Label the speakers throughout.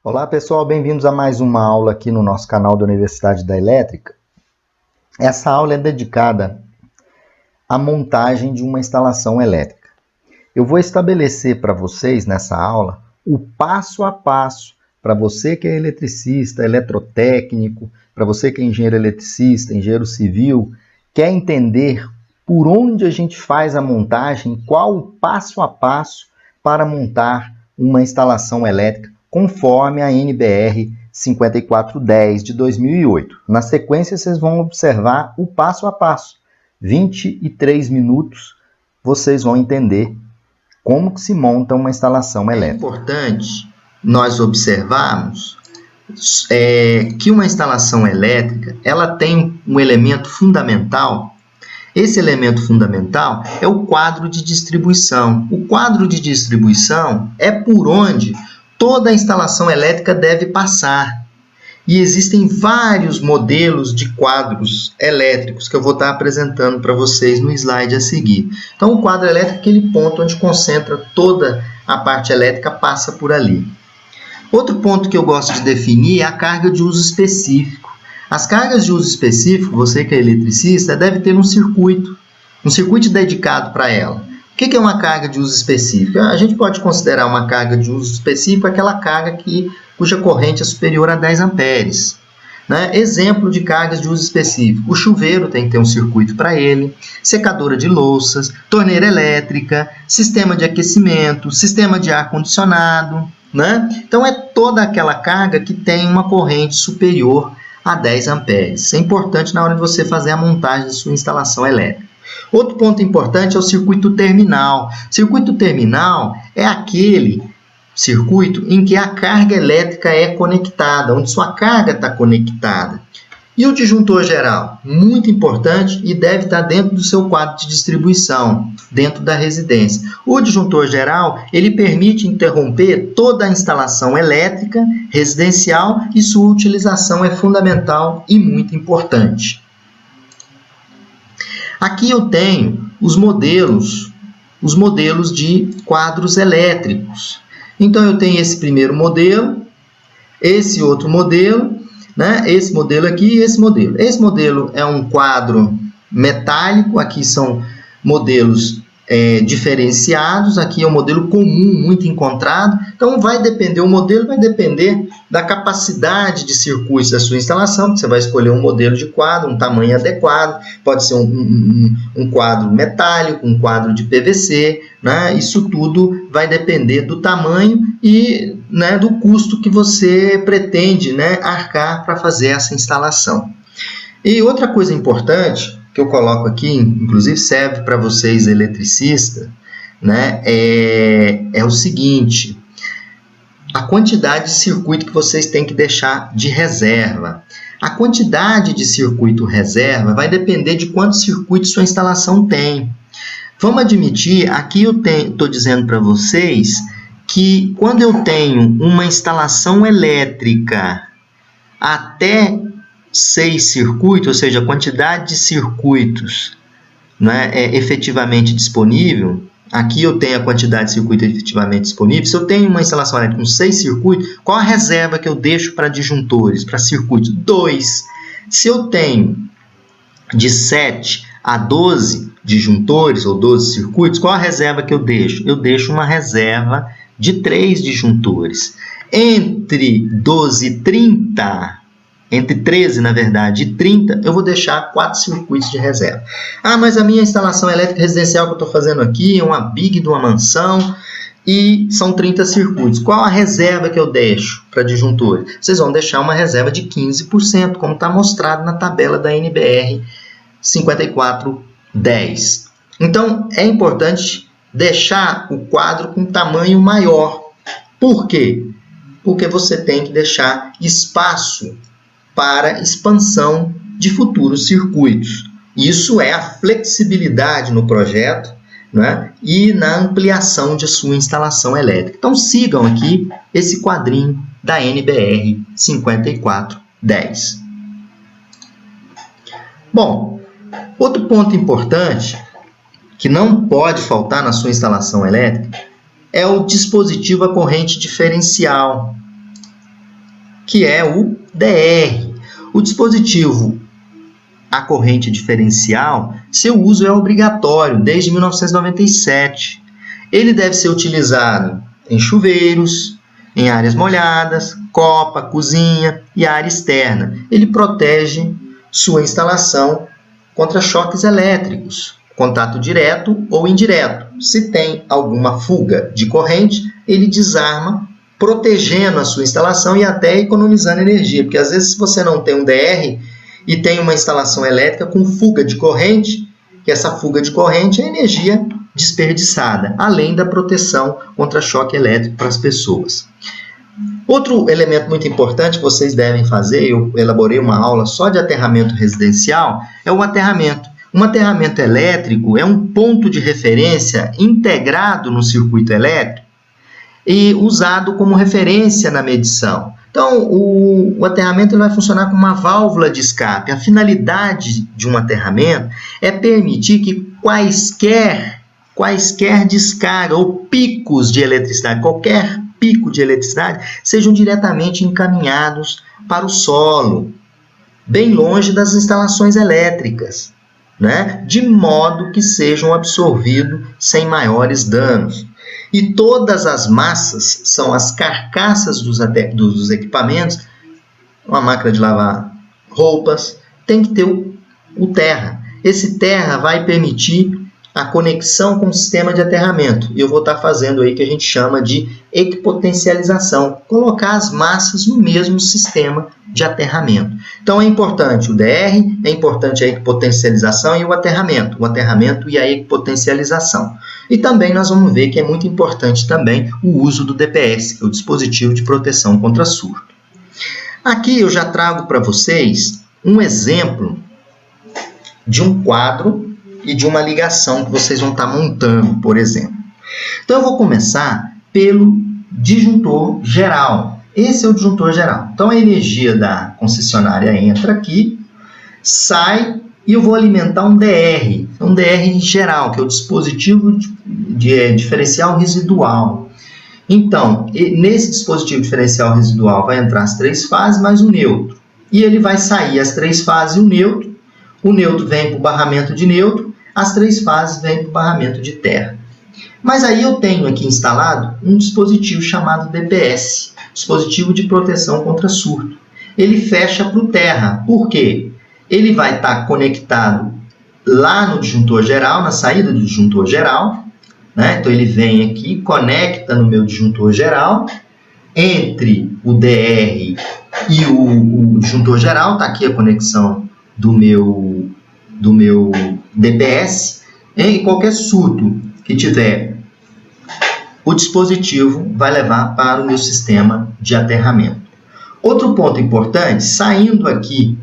Speaker 1: Olá pessoal, bem-vindos a mais uma aula aqui no nosso canal da Universidade da Elétrica. Essa aula é dedicada à montagem de uma instalação elétrica. Eu vou estabelecer para vocês nessa aula o passo a passo para você que é eletricista, eletrotécnico, para você que é engenheiro eletricista, engenheiro civil, quer entender por onde a gente faz a montagem, qual o passo a passo para montar uma instalação elétrica conforme a NBR 5410 de 2008. Na sequência, vocês vão observar o passo a passo. 23 minutos, vocês vão entender como que se monta uma instalação elétrica. É importante nós observarmos que uma instalação elétrica ela tem um elemento fundamental. Esse elemento fundamental é o quadro de distribuição. O quadro de distribuição é por onde toda a instalação elétrica deve passar. E existem vários modelos de quadros elétricos que eu vou estar apresentando para vocês no slide a seguir. Então, o quadro elétrico é aquele ponto onde concentra toda a parte elétrica, passa por ali. Outro ponto que eu gosto de definir é a carga de uso específico. As cargas de uso específico, você que é eletricista, deve ter um circuito dedicado para ela. O que é uma carga de uso específico? A gente pode considerar uma carga de uso específico aquela carga cuja corrente é superior a 10 amperes. Né? Exemplo de cargas de uso específico. O chuveiro tem que ter um circuito para ele, secadora de louças, torneira elétrica, sistema de aquecimento, sistema de ar-condicionado. Né? Então, é toda aquela carga que tem uma corrente superior a 10 amperes. Isso é importante na hora de você fazer a montagem da sua instalação elétrica. Outro ponto importante é o circuito terminal. Circuito terminal é aquele circuito em que a carga elétrica é conectada, onde sua carga está conectada. E o disjuntor geral? Muito importante e deve estar dentro do seu quadro de distribuição, dentro da residência. O disjuntor geral, ele permite interromper toda a instalação elétrica residencial e sua utilização é fundamental e muito importante. Aqui eu tenho os modelos de quadros elétricos. Então, eu tenho esse primeiro modelo, esse outro modelo, né? Esse modelo aqui e esse modelo. Esse modelo é um quadro metálico, aqui são modelos diferenciados, aqui é um modelo comum, muito encontrado. Então, vai depender, o modelo vai depender da capacidade de circuitos da sua instalação, você vai escolher um modelo de quadro, um tamanho adequado, pode ser um quadro metálico, um quadro de PVC, né? Isso tudo vai depender do tamanho e, né, do custo que você pretende, né, arcar para fazer essa instalação. E outra coisa importante que eu coloco aqui, inclusive serve para vocês eletricistas, né, é o seguinte: a quantidade de circuito que vocês têm que deixar de reserva. A quantidade de circuito reserva vai depender de quantos circuitos sua instalação tem. Vamos admitir, aqui eu estou dizendo para vocês que quando eu tenho uma instalação elétrica até 6 circuitos, ou seja, a quantidade de circuitos, né, efetivamente disponível, aqui eu tenho a quantidade de circuito efetivamente disponível. Se eu tenho uma instalação elétrica com 6 circuitos, qual a reserva que eu deixo para disjuntores, para circuitos? 2. Se eu tenho de 7 a 12 disjuntores ou 12 circuitos, qual a reserva que eu deixo? Eu deixo uma reserva de 3 disjuntores. Entre 12 e 30... Entre 13, na verdade, e 30, eu vou deixar 4 circuitos de reserva. Ah, mas a minha instalação elétrica residencial que eu estou fazendo aqui é uma big de uma mansão e são 30 circuitos. Qual a reserva que eu deixo para disjuntores? Vocês vão deixar uma reserva de 15%, como está mostrado na tabela da NBR 5410. Então, é importante deixar o quadro com tamanho maior. Por quê? Porque você tem que deixar espaço para expansão de futuros circuitos. Isso é a flexibilidade no projeto, né, e na ampliação de sua instalação elétrica. Então, sigam aqui esse quadrinho da NBR 5410. Bom, outro ponto importante que não pode faltar na sua instalação elétrica é o dispositivo à corrente diferencial. que é o DR. O dispositivo a corrente diferencial, seu uso é obrigatório desde 1997. Ele deve ser utilizado em chuveiros, em áreas molhadas, copa, cozinha e área externa. Ele protege sua instalação contra choques elétricos, contato direto ou indireto. Se tem alguma fuga de corrente, ele desarma, protegendo a sua instalação e até economizando energia, porque às vezes se você não tem um DR e tem uma instalação elétrica com fuga de corrente, que essa fuga de corrente é energia desperdiçada, além da proteção contra choque elétrico para as pessoas. Outro elemento muito importante que vocês devem fazer, eu elaborei uma aula só de aterramento residencial, é o aterramento. Um aterramento elétrico é um ponto de referência integrado no circuito elétrico e usado como referência na medição. Então, o aterramento ele vai funcionar como uma válvula de escape. A finalidade de um aterramento é permitir que quaisquer descarga ou picos de eletricidade, qualquer pico de eletricidade, sejam diretamente encaminhados para o solo, bem longe das instalações elétricas, né? De modo que sejam absorvidos sem maiores danos. E todas as massas são as carcaças dos equipamentos. Uma máquina de lavar roupas tem que ter o terra. Esse terra vai permitir a conexão com o sistema de aterramento. E eu vou estar fazendo aí que a gente chama de equipotencialização, colocar as massas no mesmo sistema de aterramento. Então é importante o DR, é importante a equipotencialização e o aterramento e a equipotencialização. E também nós vamos ver que é muito importante também o uso do DPS, que é o dispositivo de proteção contra surto. Aqui eu já trago para vocês um exemplo de um quadro e de uma ligação que vocês vão estar montando, por exemplo. Então eu vou começar pelo disjuntor geral. Esse é o disjuntor geral. Então a energia da concessionária entra aqui, sai e eu vou alimentar um DR geral, que é o dispositivo de diferencial residual. Então, nesse dispositivo diferencial residual vai entrar as 3 fases mais o neutro. E ele vai sair as 3 fases e o neutro vem para o barramento de neutro, as 3 fases vêm para o barramento de terra. Mas aí eu tenho aqui instalado um dispositivo chamado DPS, dispositivo de proteção contra surto. Ele fecha para o terra. Por quê? Ele vai estar conectado lá no disjuntor geral, na saída do disjuntor geral, né? Então ele vem aqui, conecta no meu disjuntor geral, entre o DR e o disjuntor geral, está aqui a conexão do meu DPS, e qualquer surto que tiver, o dispositivo vai levar para o meu sistema de aterramento. Outro ponto importante, saindo aqui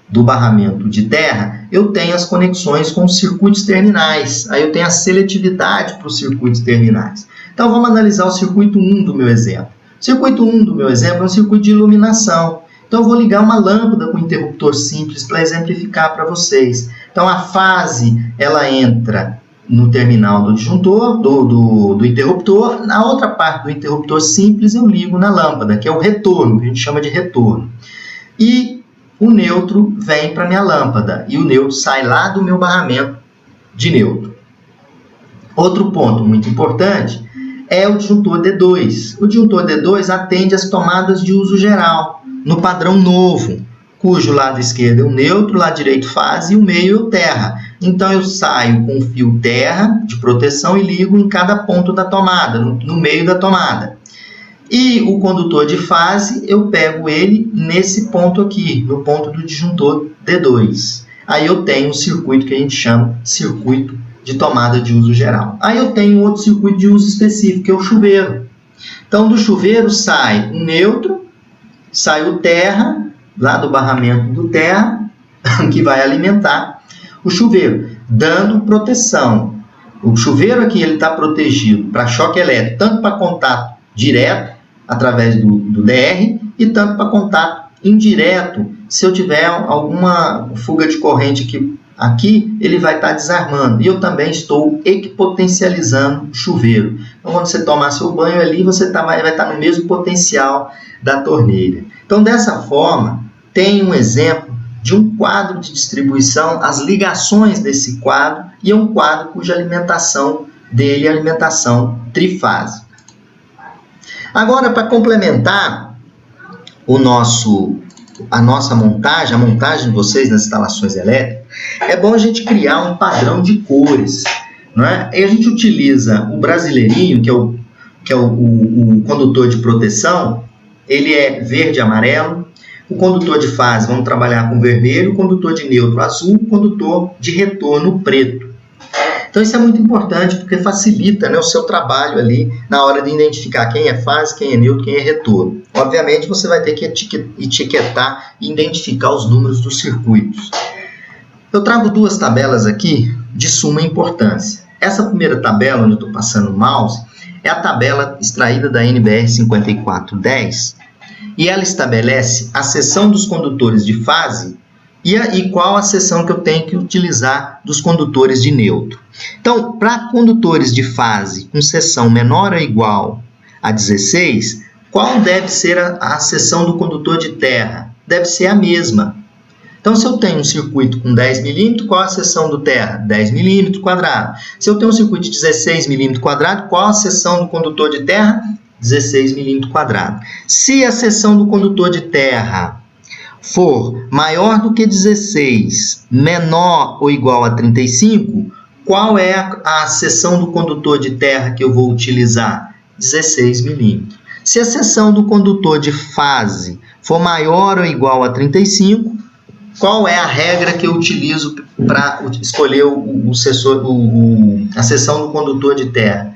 Speaker 1: do barramento de terra, eu tenho as conexões com os circuitos terminais. Aí eu tenho a seletividade para os circuitos terminais. Então vamos analisar o circuito 1 do meu exemplo. O circuito 1 do meu exemplo é um circuito de iluminação. Então eu vou ligar uma lâmpada com interruptor simples para exemplificar para vocês. Então a fase ela entra no terminal do disjuntor, do interruptor. Na outra parte do interruptor simples eu ligo na lâmpada, que é o retorno, que a gente chama de retorno. E o neutro vem para a minha lâmpada e o neutro sai lá do meu barramento de neutro. Outro ponto muito importante é o disjuntor D2. O disjuntor D2 atende às tomadas de uso geral, no padrão novo, cujo lado esquerdo é o neutro, lado direito fase e o meio é o terra. Então eu saio com o fio terra de proteção e ligo em cada ponto da tomada, no meio da tomada. E o condutor de fase, eu pego ele nesse ponto aqui, no ponto do disjuntor D2. Aí eu tenho um circuito que a gente chama circuito de tomada de uso geral. Aí eu tenho outro circuito de uso específico, que é o chuveiro. Então do chuveiro sai o neutro, sai o terra, lá do barramento do terra, que vai alimentar o chuveiro, dando proteção. O chuveiro aqui está protegido para choque elétrico, tanto para contato direto, através do DR, e tanto para contato indireto. Se eu tiver alguma fuga de corrente aqui, ele vai estar desarmando. E eu também estou equipotencializando o chuveiro. Então, quando você tomar seu banho ali, você vai estar no mesmo potencial da torneira. Então, dessa forma, tem um exemplo de um quadro de distribuição, as ligações desse quadro, e é um quadro cuja alimentação dele é alimentação trifásica. Agora, para complementar a nossa montagem, a montagem de vocês nas instalações elétricas, é bom a gente criar um padrão de cores, não é? E a gente utiliza o brasileirinho, que é o condutor de proteção, ele é verde e amarelo. O condutor de fase, vamos trabalhar com vermelho, o condutor de neutro azul, o condutor de retorno preto. Então isso é muito importante porque facilita, né, o seu trabalho ali na hora de identificar quem é fase, quem é neutro, quem é retorno. Obviamente você vai ter que etiquetar e identificar os números dos circuitos. Eu trago duas tabelas aqui de suma importância. Essa primeira tabela, onde eu estou passando o mouse, é a tabela extraída da NBR 5410 e ela estabelece a seção dos condutores de fase e qual a seção que eu tenho que utilizar dos condutores de neutro. Então, para condutores de fase com seção menor ou igual a 16, qual deve ser a seção do condutor de terra? Deve ser a mesma. Então, se eu tenho um circuito com 10 milímetros, qual a seção do terra? 10 milímetros quadrado. Se eu tenho um circuito de 16 milímetros quadrado, qual a seção do condutor de terra? 16 milímetros quadrado. Se a seção do condutor de terra for maior do que 16, menor ou igual a 35, qual é a seção do condutor de terra que eu vou utilizar? 16 milímetros. Se a seção do condutor de fase for maior ou igual a 35, qual é a regra que eu utilizo para escolher a seção do condutor de terra?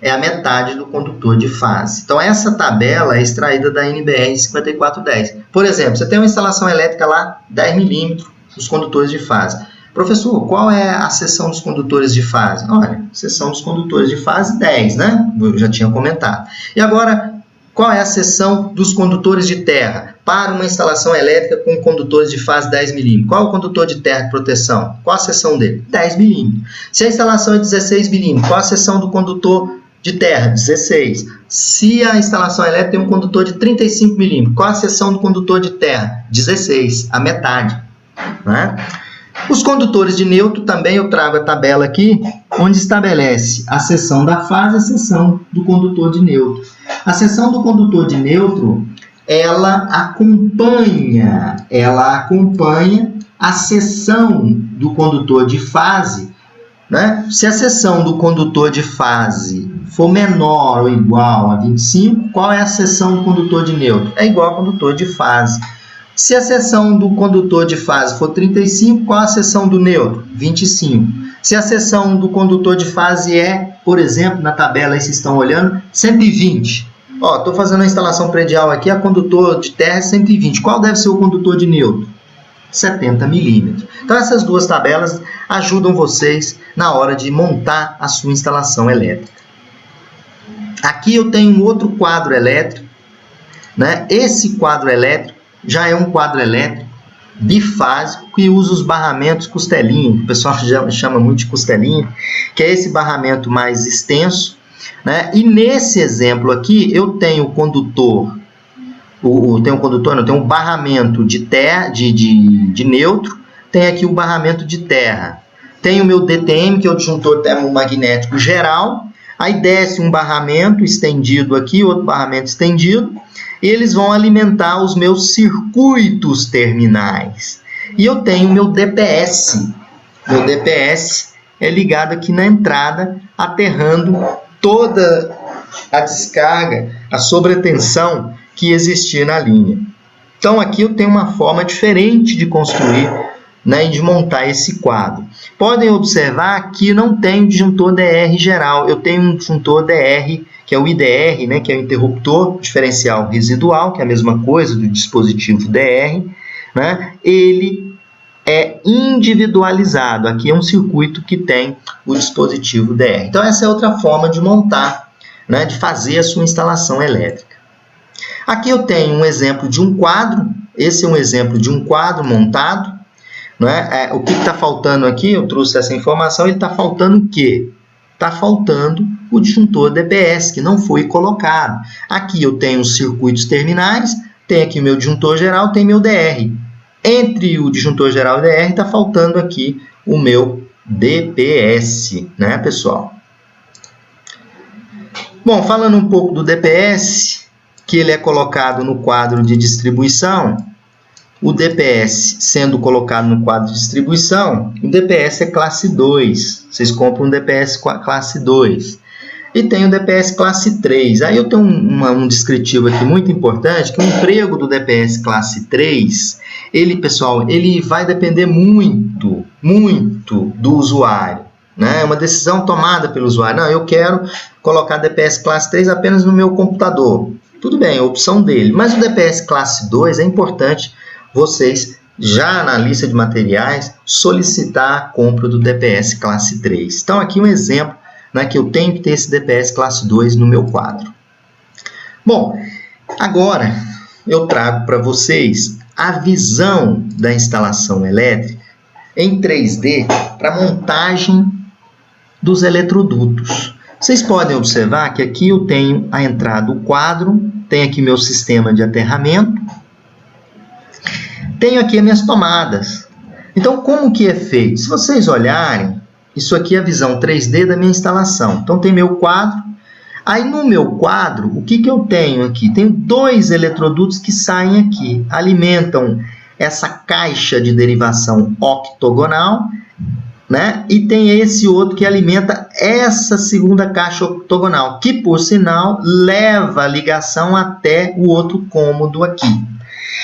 Speaker 1: É a metade do condutor de fase. Então, essa tabela é extraída da NBR 5410. Por exemplo, você tem uma instalação elétrica lá, 10 milímetros, os condutores de fase. Professor, qual é a seção dos condutores de fase? Olha, seção dos condutores de fase 10, né? Eu já tinha comentado. E agora, qual é a seção dos condutores de terra para uma instalação elétrica com condutores de fase 10 milímetros? Qual é o condutor de terra de proteção? Qual a seção dele? 10 milímetros. Se a instalação é 16 milímetros, qual a seção do condutor de terra? 16. Se a instalação elétrica tem um condutor de 35 milímetros, qual a seção do condutor de terra? 16, a metade. Né? Os condutores de neutro também eu trago a tabela aqui, onde estabelece a seção da fase e a seção do condutor de neutro. A seção do condutor de neutro, ela acompanha a seção do condutor de fase, né? Se a seção do condutor de fase for menor ou igual a 25, qual é a seção do condutor de neutro? É igual ao condutor de fase. Se a seção do condutor de fase for 35, qual a seção do neutro? 25. Se a seção do condutor de fase é, por exemplo, na tabela aí vocês estão olhando, 120. Estou fazendo a instalação predial aqui, a condutor de terra é 120. Qual deve ser o condutor de neutro? 70 milímetros. Então, essas duas tabelas ajudam vocês na hora de montar a sua instalação elétrica. Aqui eu tenho um outro quadro elétrico, né? Esse quadro elétrico já é um quadro elétrico bifásico que usa os barramentos costelinha, que o pessoal já chama muito de costelinha, que é esse barramento mais extenso, né? E nesse exemplo aqui eu tenho o condutor, tenho um barramento de terra, de neutro, tem aqui o barramento de terra. Tem o meu DTM, que é o disjuntor termomagnético geral, aí desce um barramento estendido aqui, outro barramento estendido, e eles vão alimentar os meus circuitos terminais. E eu tenho o meu DPS. Meu DPS é ligado aqui na entrada, aterrando toda a descarga, a sobretensão que existir na linha. Então, aqui eu tenho uma forma diferente de construir, né, e de montar esse quadro. Podem observar que não tem disjuntor DR geral. Eu tenho um disjuntor DR, que é o IDR, né, que é o interruptor diferencial residual, que é a mesma coisa do dispositivo DR, né? Ele é individualizado. Aqui é um circuito que tem o dispositivo DR. Então, essa é outra forma de montar, né, de fazer a sua instalação elétrica. Aqui eu tenho um exemplo de um quadro. Esse é um exemplo de um quadro montado. Não é? O que está faltando aqui, eu trouxe essa informação, ele está faltando o quê? está faltando o disjuntor DPS, que não foi colocado. Aqui eu tenho os circuitos terminais, tem aqui o meu disjuntor geral, tem meu DR. Entre o disjuntor geral e o DR está faltando aqui o meu DPS, né, pessoal? Bom, falando um pouco do DPS, que ele é colocado no quadro de distribuição, o DPS sendo colocado no quadro de distribuição, o DPS é classe 2. Vocês compram um DPS classe 2. E tem o DPS classe 3. Aí eu tenho um descritivo aqui muito importante, que o emprego do DPS classe 3, pessoal, ele vai depender muito do usuário. Né? É uma decisão tomada pelo usuário. Não, eu quero colocar DPS classe 3 apenas no meu computador. Tudo bem, é a opção dele. Mas o DPS classe 2 é importante vocês, já na lista de materiais, solicitar a compra do DPS classe 3. Então, aqui um exemplo, né, que eu tenho que ter esse DPS classe 2 no meu quadro. Bom, agora eu trago para vocês a visão da instalação elétrica em 3D para montagem dos eletrodutos. Vocês podem observar que aqui eu tenho a entrada do quadro, tenho aqui meu sistema de aterramento, tenho aqui as minhas tomadas. Então, como que é feito? Se vocês olharem, isso aqui é a visão 3D da minha instalação. Então, tem meu quadro. Aí, no meu quadro, o que eu tenho aqui? Tenho dois eletrodutos que saem aqui, alimentam essa caixa de derivação octogonal, né? E tem esse outro que alimenta essa segunda caixa octogonal, que, por sinal, leva a ligação até o outro cômodo aqui.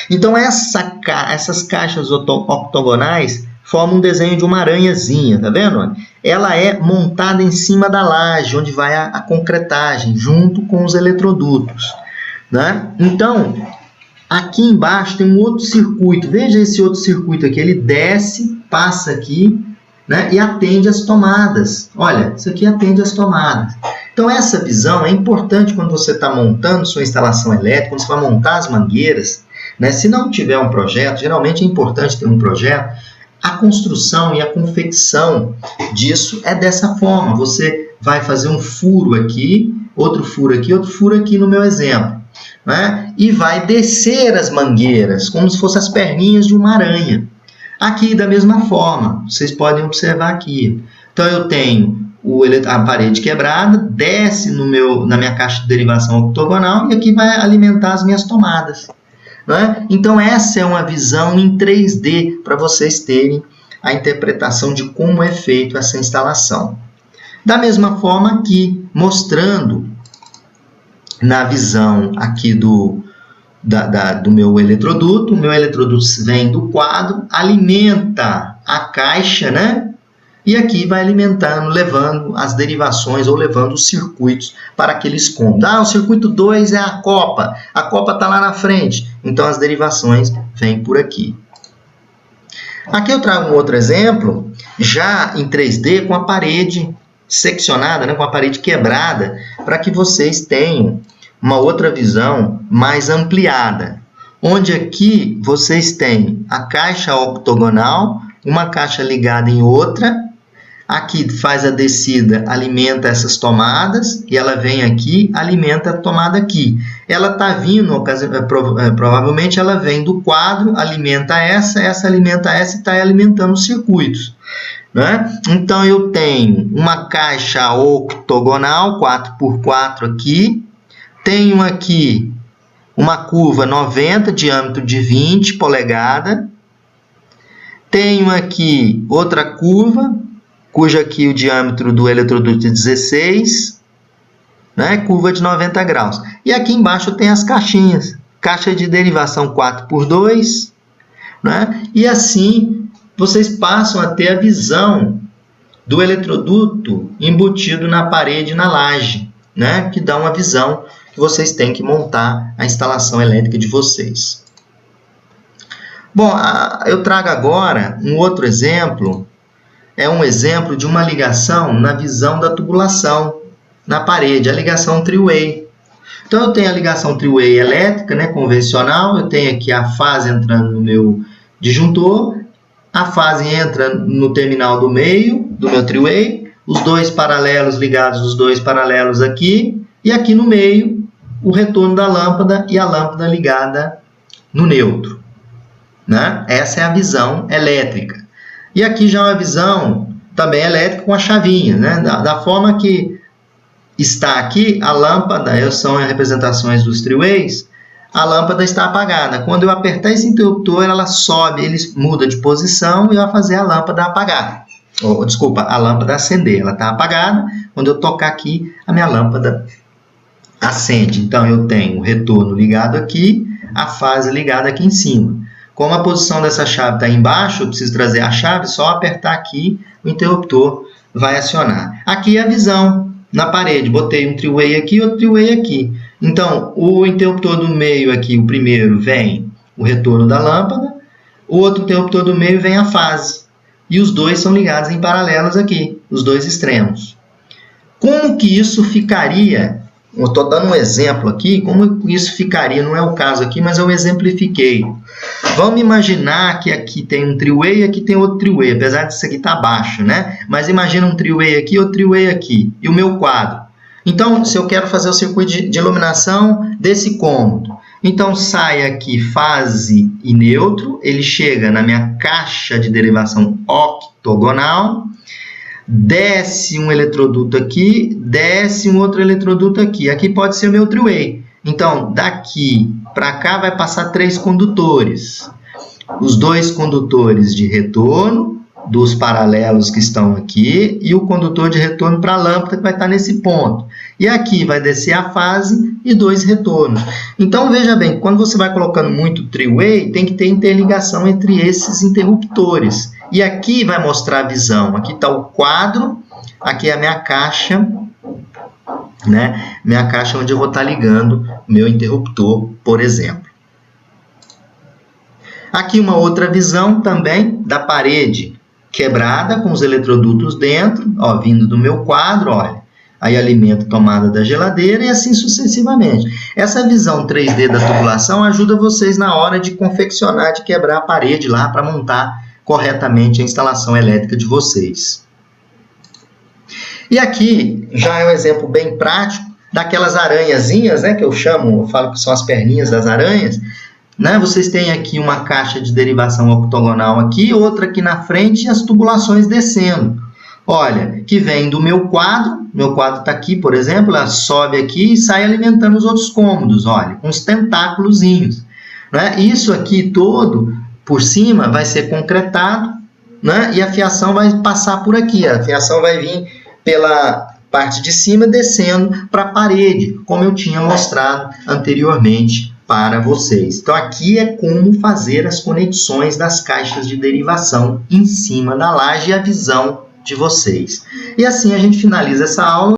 Speaker 1: Então, essas caixas octogonais formam um desenho de uma aranhazinha, tá vendo? Ela é montada em cima da laje, onde vai a concretagem, junto com os eletrodutos, né? Então, aqui embaixo tem um outro circuito. Veja esse outro circuito aqui. Ele desce, passa aqui, né? E atende as tomadas. Olha, isso aqui atende as tomadas. Então, essa visão é importante quando você está montando sua instalação elétrica, quando você vai montar as mangueiras, né? Se não tiver um projeto, geralmente é importante ter um projeto, a construção e a confecção disso é dessa forma. Você vai fazer um furo aqui, outro furo aqui no meu exemplo, né? E vai descer as mangueiras, como se fossem as perninhas de uma aranha. Aqui, da mesma forma, vocês podem observar aqui. Então, eu tenho a parede quebrada, desce na minha caixa de derivação octogonal e aqui vai alimentar as minhas tomadas. Né? Então, essa é uma visão em 3D para vocês terem a interpretação de como é feita essa instalação. Da mesma forma aqui, mostrando na visão aqui do meu eletroduto. O meu eletroduto vem do quadro, alimenta a caixa, né? E aqui vai alimentando, levando as derivações ou levando os circuitos para aqueles cômodos. Ah, o circuito 2 é a copa está lá na frente. Então, as derivações vêm por aqui. Aqui eu trago um outro exemplo, já em 3D, com a parede seccionada, né, com a parede quebrada, para que vocês tenham uma outra visão mais ampliada. Onde aqui vocês têm a caixa octogonal, uma caixa ligada em outra. Aqui faz a descida, alimenta essas tomadas, e ela vem aqui, alimenta a tomada aqui. Ela está vindo, provavelmente ela vem do quadro, alimenta essa alimenta essa e está alimentando os circuitos. Né? Então, eu tenho uma caixa octogonal, 4x4 aqui. Tenho aqui uma curva 90, diâmetro de 20 polegadas. Tenho aqui outra curva, cujo aqui o diâmetro do eletroduto é 16, né? Curva de 90 graus. E aqui embaixo tem as caixinhas, caixa de derivação 4x2, né? E assim vocês passam a ter a visão do eletroduto embutido na parede e na laje, né? Que dá uma visão que vocês têm que montar a instalação elétrica de vocês. Bom, eu trago agora um outro exemplo. É um exemplo de uma ligação na visão da tubulação na parede, a ligação three-way. Então, eu tenho a ligação three-way elétrica, né, convencional. Eu tenho aqui a fase entrando no meu disjuntor, a fase entra no terminal do meio do meu three-way, os dois paralelos ligados, os dois paralelos aqui, e aqui no meio o retorno da lâmpada e a lâmpada ligada no neutro, né? Essa é a visão elétrica. E aqui já é uma visão também elétrica com a chavinha, né? Da forma que está aqui, a lâmpada, são as representações dos three-ways, a lâmpada está apagada. Quando eu apertar esse interruptor, ela sobe, ele muda de posição e vai fazer a lâmpada apagar. Desculpa, a lâmpada acender. Ela está apagada. Quando eu tocar aqui, a minha lâmpada acende. Então, eu tenho o retorno ligado aqui, a fase ligada aqui em cima. Como a posição dessa chave está embaixo, eu preciso trazer a chave, só apertar aqui, o interruptor vai acionar. Aqui é a visão na parede. Botei um three-way aqui e outro three-way aqui. Então, o interruptor do meio aqui, o primeiro, vem o retorno da lâmpada. O outro interruptor do meio vem a fase. E os dois são ligados em paralelos aqui, os dois extremos. Como que isso ficaria? Eu estou dando um exemplo aqui, como isso ficaria, não é o caso aqui, mas eu exemplifiquei. Vamos imaginar que aqui tem um three-way e aqui tem outro three-way, apesar disso aqui estar baixo, né? Mas imagina um three-way aqui e outro three-way aqui, e o meu quadro. Então, se eu quero fazer o circuito de iluminação desse cômodo, então sai aqui fase e neutro, ele chega na minha caixa de derivação octogonal, desce um eletroduto aqui, desce um outro eletroduto aqui. Aqui pode ser o meu three-way. Então, daqui para cá vai passar 3 condutores. Os 2 condutores de retorno dos paralelos que estão aqui e o condutor de retorno para a lâmpada que vai estar nesse ponto. E aqui vai descer a fase e 2 retornos. Então, veja bem, quando você vai colocando muito three-way, tem que ter interligação entre esses interruptores. E aqui vai mostrar a visão. Aqui está o quadro, aqui é a minha caixa, né? Minha caixa onde eu vou estar ligando meu interruptor, por exemplo. Aqui uma outra visão também da parede quebrada com os eletrodutos dentro, ó, vindo do meu quadro, olha. Aí alimenta a tomada da geladeira e assim sucessivamente. Essa visão 3D da tubulação ajuda vocês na hora de confeccionar, de quebrar a parede lá para montar corretamente a instalação elétrica de vocês. E aqui já é um exemplo bem prático daquelas aranhazinhas, né, que eu falo que são as perninhas das aranhas, né? Vocês têm aqui uma caixa de derivação octogonal aqui, outra aqui na frente e as tubulações descendo. Olha, que vem do meu quadro está aqui, por exemplo, ela sobe aqui e sai alimentando os outros cômodos, olha, com os tentáculozinhos, né? Isso aqui todo, por cima, vai ser concretado, né? E a fiação vai passar por aqui, a fiação vai vir pela parte de cima, descendo para a parede, como eu tinha mostrado anteriormente para vocês. Então, aqui é como fazer as conexões das caixas de derivação em cima da laje e a visão de vocês. E assim a gente finaliza essa aula.